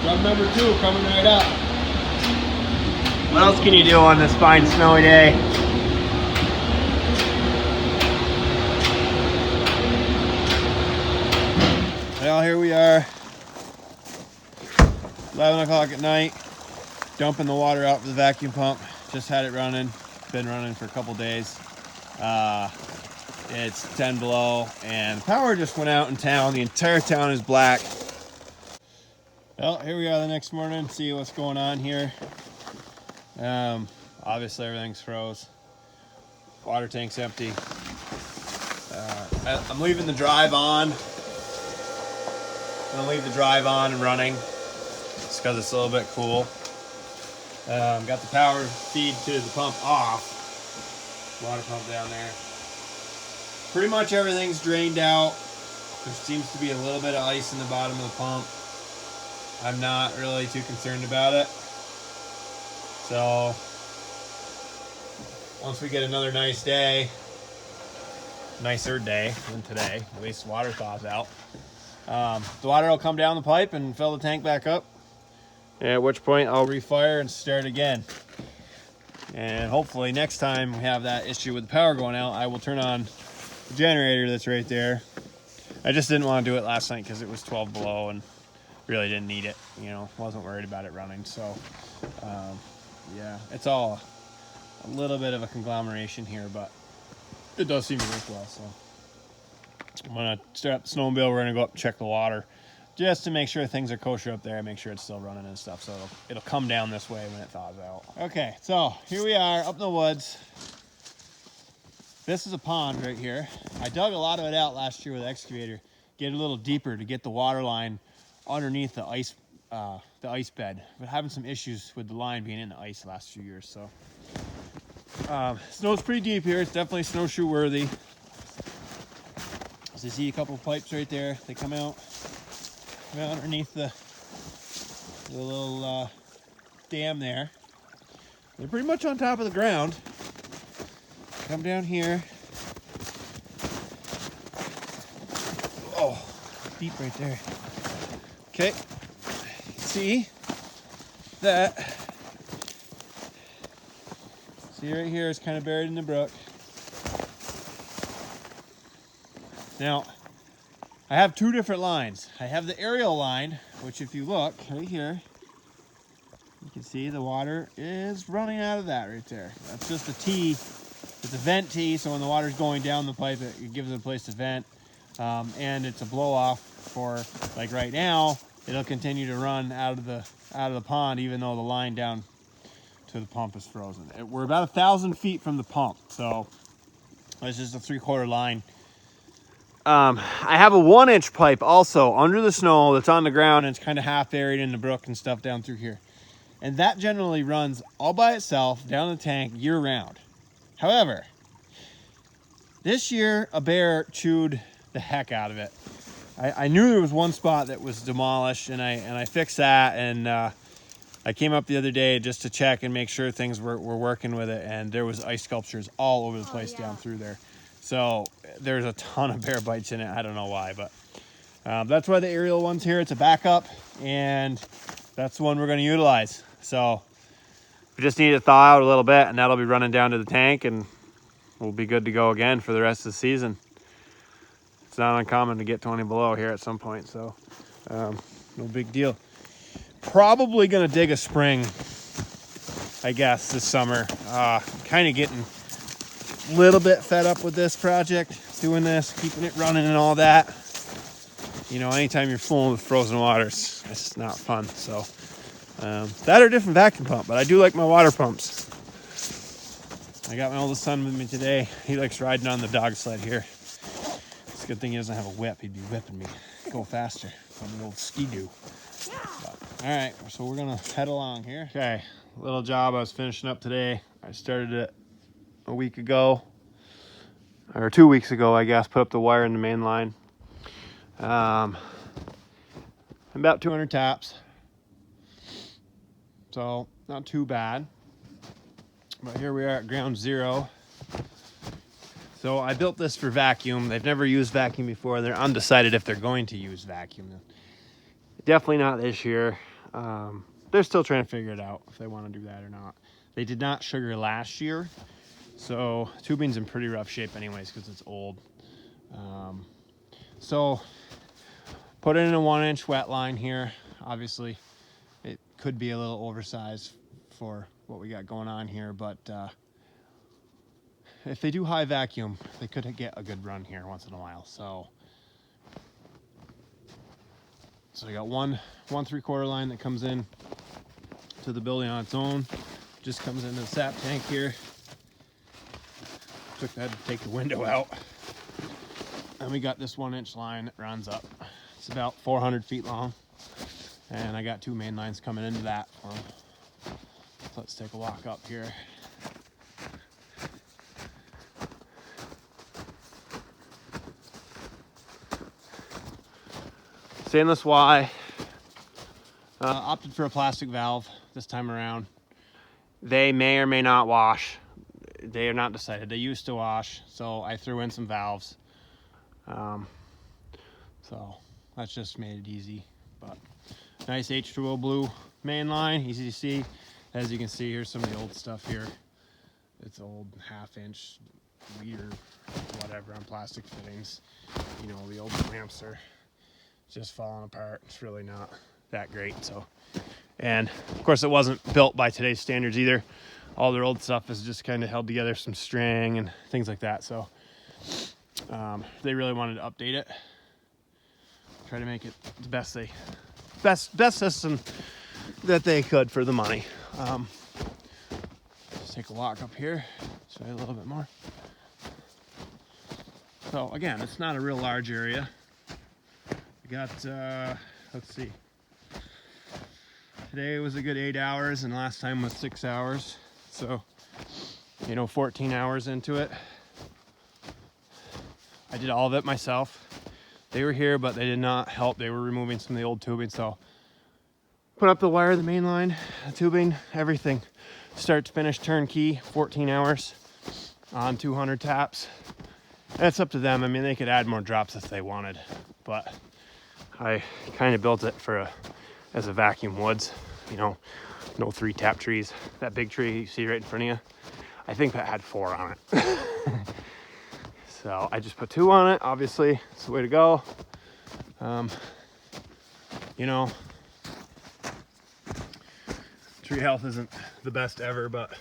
Drum number 2 coming right up. What else can you do on this fine snowy day? Well, here we are, 11 o'clock at night, dumping the water out for the vacuum pump. Just had it running, been running for a couple days. It's 10 below and power just went out in town. The entire town is black. Well, here we are the next morning, see what's going on here. Obviously everything's froze. Water tank's empty. I'm leaving the drive on. I'm gonna leave the drive on and running just because it's a little bit cool. Got the power feed to the pump off. Water pump down there. Pretty much everything's drained out. There seems to be a little bit of ice in the bottom of the pump. I'm not really too concerned about it. So once we get another nice day, nicer day than today, at least water thaws out, the water will come down the pipe and fill the tank back up, at which point I'll refire and start again. And hopefully next time we have that issue with the power going out, I will turn on the generator that's right there. I just didn't want to do it last night because it was 12 below and really didn't need it, you know, wasn't worried about it running. So yeah, it's all a little bit of a conglomeration here, but it does seem to work well. So I'm gonna start up the snowmobile. We're gonna go up and check the water just to make sure things are kosher up there, make sure it's still running and stuff. So it'll come down this way when it thaws out. Okay, so here we are up in the woods. This is a pond right here. I dug a lot of it out last year with the excavator, get a little deeper to get the water line underneath the ice bed. But having some issues with the line being in the ice the last few years. So snow's pretty deep here. It's definitely snowshoe worthy. So you see a couple of pipes right there. They come out underneath the little dam there. They're pretty much on top of the ground. Come down here. Oh, deep right there. Okay, see that. See right here, it's kind of buried in the brook. Now, I have two different lines. I have the aerial line, which if you look right here, you can see the water is running out of that right there. That's just a T. It's a vent T, so when the water's going down the pipe, it gives it a place to vent. And it's a blow off for, like right now, it'll continue to run out of the pond, even though the line down to the pump is frozen. We're about 1,000 feet from the pump, so it's just a 3/4 line. I have a 1-inch pipe also under the snow that's on the ground, and it's kind of half buried in the brook and stuff down through here. And that generally runs all by itself down the tank year round. However, this year a bear chewed the heck out of it. I knew there was one spot that was demolished, and I fixed that, and I came up the other day just to check and make sure things were working with it, and there was ice sculptures all over the place down through there. So there's a ton of bear bites in it. I don't know why, but that's why the aerial one's here. It's a backup, and that's the one we're going to utilize. So we just need to thaw out a little bit, and that'll be running down to the tank, and we'll be good to go again for the rest of the season. It's not uncommon to get 20 below here at some point, so no big deal. Probably going to dig a spring, I guess, this summer. Kind of getting a little bit fed up with this project, doing this, keeping it running and all that. You know, anytime you're fooling with frozen water, it's just not fun. So that or a different vacuum pump, but I do like my water pumps. I got my oldest son with me today. He likes riding on the dog sled here. It's a good thing he doesn't have a whip. He'd be whipping me. Go faster on the old ski-doo. All right, so we're gonna head along here. Okay, little job I was finishing up today. I started it a week ago, or 2 weeks ago, I guess. Put up the wire in the main line. About 200 taps, so not too bad. But here we are at ground zero. So I built this for vacuum. They've never used vacuum before. They're undecided if they're going to use vacuum. Definitely not this year. They're still trying to figure it out if they want to do that or not. They did not sugar last year, so tubing's in pretty rough shape anyways because it's old. So put it in a 1-inch wet line here. Obviously it could be a little oversized for what we got going on here, but if they do high vacuum, they could get a good run here once in a while. So I got one 3/4 line that comes in to the building on its own, just comes into the sap tank here. Took that to take the window out. And we got this 1-inch line that runs up. It's about 400 feet long. And I got 2 main lines coming into that for them. So let's take a walk up here. Stainless Y. Opted for a plastic valve this time around. They may or may not wash. They are not decided. They used to wash, so I threw in some valves. So that's just made it easy. But nice H2O blue main line, easy to see. As you can see, here's some of the old stuff here. It's old 1/2-inch liter, whatever, on plastic fittings. You know, the old clamps are just falling apart. It's really not that great. So, and of course it wasn't built by today's standards either. All their old stuff is just kind of held together, some string and things like that. So they really wanted to update it, try to make it the best system that they could for the money. Let's take a walk up here, show you a little bit more. So again, it's not a real large area. We got let's see, today was a good 8 hours and last time was 6 hours. So, you know, 14 hours into it. I did all of it myself. They were here, but they did not help. They were removing some of the old tubing. So put up the wire, the main line, the tubing, everything. Start to finish turnkey, 14 hours on 200 taps. And it's up to them. I mean, they could add more drops if they wanted, but I kind of built it for as a vacuum woods, you know, no 3-tap trees. That big tree you see right in front of you, I think that had 4 on it. So I just put 2 on it. Obviously, it's the way to go. You know, tree health isn't the best ever, but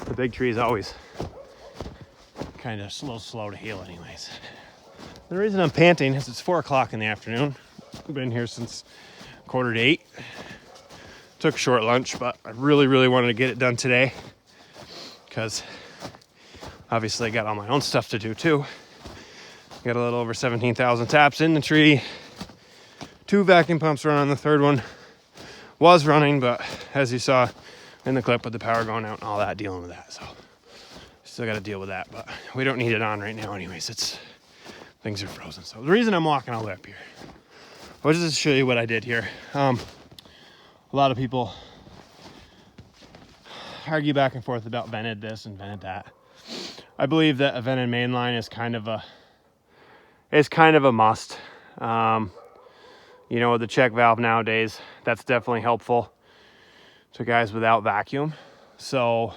the big tree is always kind of slow to heal anyways. The reason I'm panting is it's 4 o'clock in the afternoon. I've been here since 7:45. Took a short lunch, but I really wanted to get it done today because obviously I got all my own stuff to do too. Got a little over 17,000 taps in the tree. 2 vacuum pumps running. The third one was running, but as you saw in the clip with the power going out and all that, dealing with that. So still got to deal with that, but we don't need it on right now anyways. Things are frozen. So the reason I'm walking all the way up here, I'll just show you what I did here. A lot of people argue back and forth about vented this and vented that. I believe that a vented main line is kind of a must. You know, with the check valve nowadays, that's definitely helpful to guys without vacuum. So,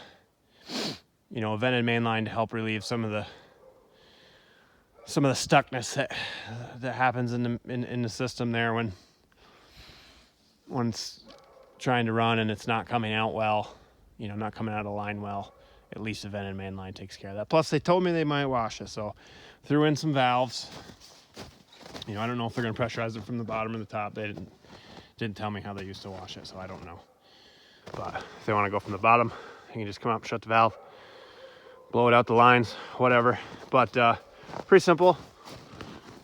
you know, a vented main line to help relieve some of the stuckness that happens in the system there when it's trying to run and it's not coming out well, you know, not coming out of line well. At least a vented main line takes care of that. Plus, they told me they might wash it, so threw in some valves. You know, I don't know if they're going to pressurize it from the bottom or the top. They didn't tell me how they used to wash it, so I don't know. But if they want to go from the bottom, you can just come up, shut the valve, blow it out the lines, whatever. But pretty simple.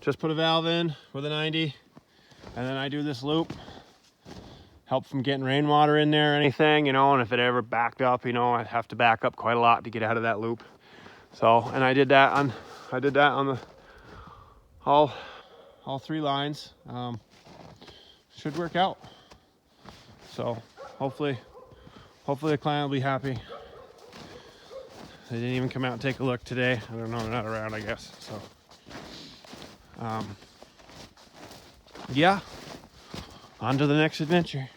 Just put a valve in with a 90, and then I do this loop. Help from getting rainwater in there or anything, you know, and if it ever backed up, you know, I'd have to back up quite a lot to get out of that loop. So, and I did that on the all 3 lines. Should work out. So hopefully the client will be happy. They didn't even come out and take a look today. I don't know, they're not around, I guess. So yeah, on to the next adventure.